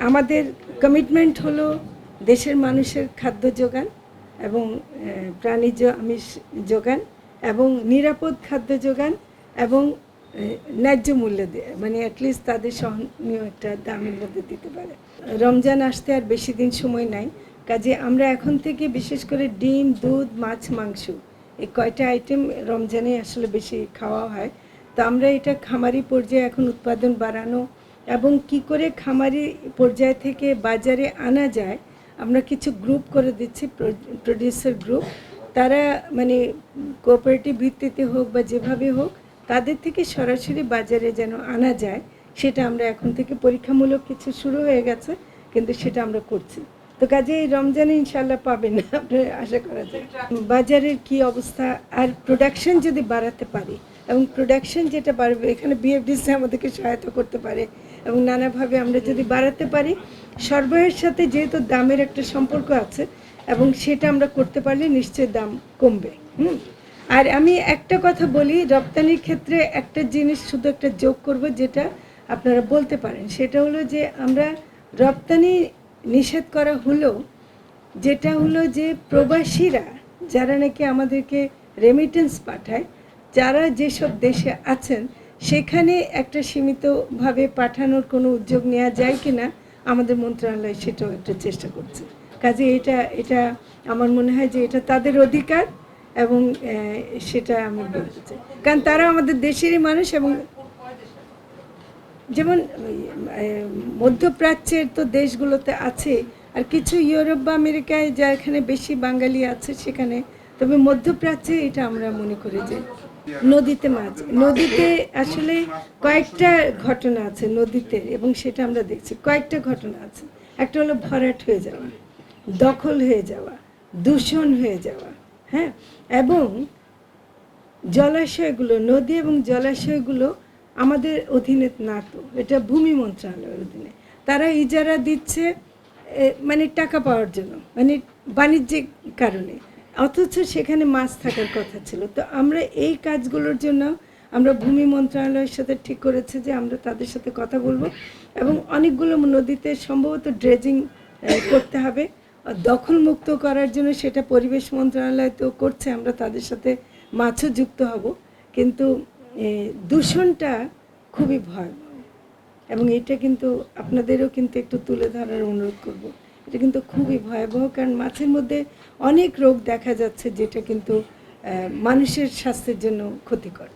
আমাদের কমিটমেন্ট হলো দেশের মানুষের খাদ্য যোগান এবং প্রাণীজ আমিষ যোগান এবং নিরাপদ খাদ্য যোগান এবং ন্যায্য মূল্য দিয়ে, মানে অ্যাটলিস্ট তাদের সহনীয় একটা দামের মধ্যে দিতে পারে। রমজান আসতে আর বেশি দিন সময় নাই, কাজে আমরা এখন থেকে বিশেষ করে ডিম, দুধ, মাছ, মাংস এই কয়টা আইটেম রমজানে আসলে বেশি খাওয়া হয়। তো আমরা এটা খামারি পর্যায়ে এখন উৎপাদন বাড়ানো এবং কি করে খামারি পর্যায় থেকে বাজারে আনা যায় আমরা কিছু গ্রুপ করে দিচ্ছি, প্রডিউসার গ্রুপ। তারা মানে কোঅপারেটিভ ভিত্তিতে হোক বা যেভাবে হোক তাদের থেকে সরাসরি বাজারে যেন আনা যায়, সেটা আমরা এখন থেকে পরীক্ষামূলক কিছু শুরু হয়ে গেছে, কিন্তু সেটা আমরা করছি। তো কাজে এই রমজানে ইনশাল্লাহ পাবেন না, আপনার আশা করা যায়। বাজারের কি অবস্থা আর প্রোডাকশন যদি বাড়াতে পারি এবং প্রোডাকশন যেটা বাড়বে এখানে বিএফডিসি আমাদেরকে সহায়তা করতে পারে এবং নানাভাবে আমরা যদি বাড়াতে পারি, সরবরাহের সাথে যেহেতু দামের একটা সম্পর্ক আছে এবং সেটা আমরা করতে পারলে নিশ্চয়ই দাম কমবে। আর আমি একটা কথা বলি, রপ্তানির ক্ষেত্রে একটা জিনিস শুধু একটা যোগ করব যেটা আপনারা বলতে পারেন, সেটা হলো যে আমরা রপ্তানি নিষেধ করা হলো, যেটা হলো যে প্রবাসীরা যারা নাকি আমাদেরকে রেমিটেন্স পাঠায়, যারা যেসব দেশে আছেন সেখানে একটা সীমিতভাবে পাঠানোর কোনো উদ্যোগ নেওয়া যায় কি না আমাদের মন্ত্রণালয় সেটাও একটা চেষ্টা করছে। কাজে এটা আমার মনে হয় যে এটা তাদের অধিকার এবং সেটা আমি বলতে চাই, কারণ তারা আমাদের দেশেরই মানুষ। এবং যেমন মধ্যপ্রাচ্যের তো দেশগুলোতে আছে, আর কিছু ইউরোপ বা আমেরিকায় যা এখানে বেশি বাঙালি আছে সেখানে, তবে মধ্যপ্রাচ্যে এটা আমরা মনে করি যে নদীতে মাছ, নদীতে আসলে কয়েকটা ঘটনা আছে নদীতে, এবং সেটা আমরা দেখছি কয়েকটা ঘটনা আছে। একটা হলো ভরাট হয়ে যাওয়া, দখল হয়ে যাওয়া, দূষণ হয়ে যাওয়া, হ্যাঁ, এবং জলাশয়গুলো, নদী এবং জলাশয়গুলো আমাদের অধীনে না, তো এটা ভূমি মন্ত্রণালয়ের অধীনে। তারা ইজারা দিচ্ছে মানে টাকা পাওয়ার জন্য, মানে বাণিজ্যিক কারণে, অথচ সেখানে মাছ থাকার কথা ছিল। তো আমরা এই কাজগুলোর জন্য আমরা ভূমি মন্ত্রণালয়ের সাথে ঠিক করেছে যে আমরা তাদের সাথে কথা বলবো এবং অনেকগুলো নদীতে সম্ভবত ড্রেজিং করতে হবে দখলমুক্ত করার জন্য, সেটা পরিবেশ মন্ত্রণালয় তো করছে, আমরা তাদের সাথে মাছও যুক্ত হব। কিন্তু দূষণটা খুবই ভয়াবহ এবং এটা কিন্তু আপনাদেরও কিন্তু একটু তুলে ধরার অনুরোধ করব। এটা কিন্তু খুবই ভয়াবহ, কারণ মাছের মধ্যে অনেক রোগ দেখা যাচ্ছে যেটা কিন্তু মানুষের স্বাস্থ্যের জন্য ক্ষতিকর।